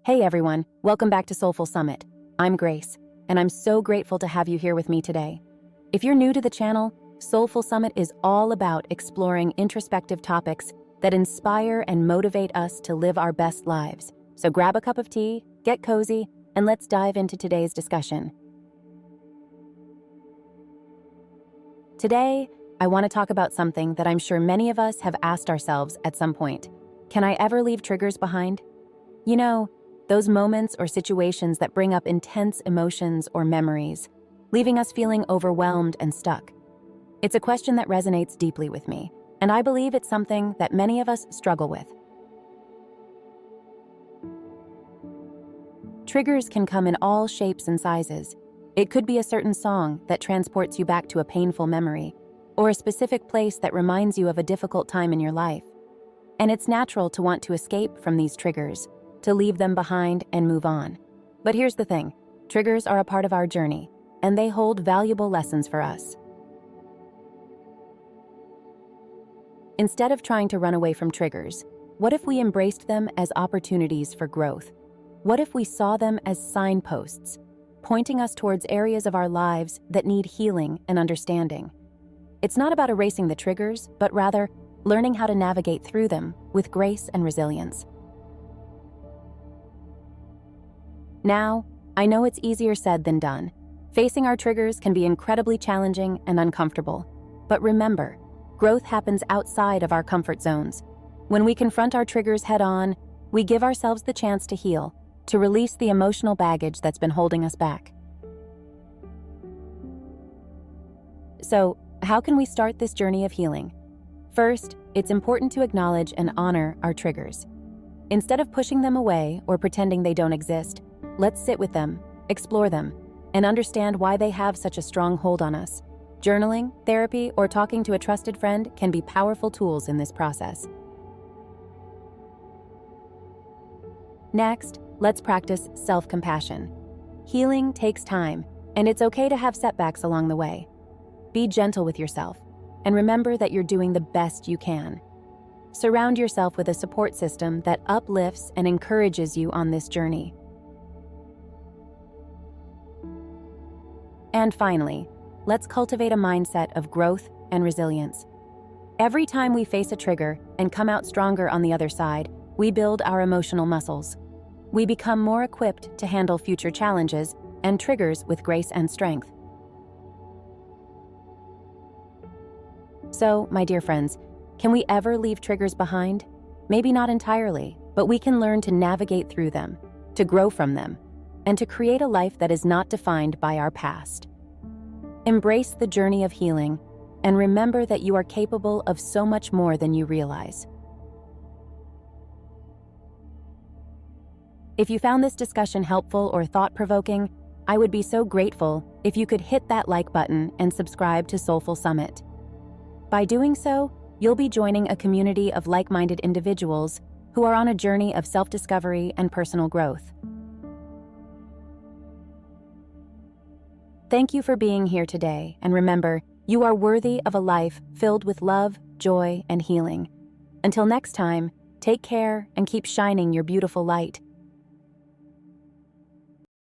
Hey everyone, welcome back to Soulful Summit. I'm Grace, and I'm so grateful to have you here with me today. If you're new to the channel, Soulful Summit is all about exploring introspective topics that inspire and motivate us to live our best lives. So grab a cup of tea, get cozy, and let's dive into today's discussion. Today, I want to talk about something that I'm sure many of us have asked ourselves at some point. Can I ever leave triggers behind? You know, those moments or situations that bring up intense emotions or memories, leaving us feeling overwhelmed and stuck. It's a question that resonates deeply with me, and I believe it's something that many of us struggle with. Triggers can come in all shapes and sizes. It could be a certain song that transports you back to a painful memory, or a specific place that reminds you of a difficult time in your life. And it's natural to want to escape from these triggers, to leave them behind and move on. But here's the thing, triggers are a part of our journey, and they hold valuable lessons for us. Instead of trying to run away from triggers, what if we embraced them as opportunities for growth? What if we saw them as signposts, pointing us towards areas of our lives that need healing and understanding? It's not about erasing the triggers, but rather learning how to navigate through them with grace and resilience. Now, I know it's easier said than done. Facing our triggers can be incredibly challenging and uncomfortable. But remember, growth happens outside of our comfort zones. When we confront our triggers head-on, we give ourselves the chance to heal, to release the emotional baggage that's been holding us back. So, how can we start this journey of healing? First, it's important to acknowledge and honor our triggers. Instead of pushing them away or pretending they don't exist, let's sit with them, explore them, and understand why they have such a strong hold on us. Journaling, therapy, or talking to a trusted friend can be powerful tools in this process. Next, let's practice self-compassion. Healing takes time, and it's okay to have setbacks along the way. Be gentle with yourself, and remember that you're doing the best you can. Surround yourself with a support system that uplifts and encourages you on this journey. And finally, let's cultivate a mindset of growth and resilience. Every time we face a trigger and come out stronger on the other side, we build our emotional muscles. We become more equipped to handle future challenges and triggers with grace and strength. So, my dear friends, can we ever leave triggers behind? Maybe not entirely, but we can learn to navigate through them, to grow from them, and to create a life that is not defined by our past. Embrace the journey of healing, and remember that you are capable of so much more than you realize. If you found this discussion helpful or thought-provoking, I would be so grateful if you could hit that like button and subscribe to Soulful Summit. By doing so, you'll be joining a community of like-minded individuals who are on a journey of self-discovery and personal growth. Thank you for being here today, and remember, you are worthy of a life filled with love, joy, and healing. Until next time, take care and keep shining your beautiful light.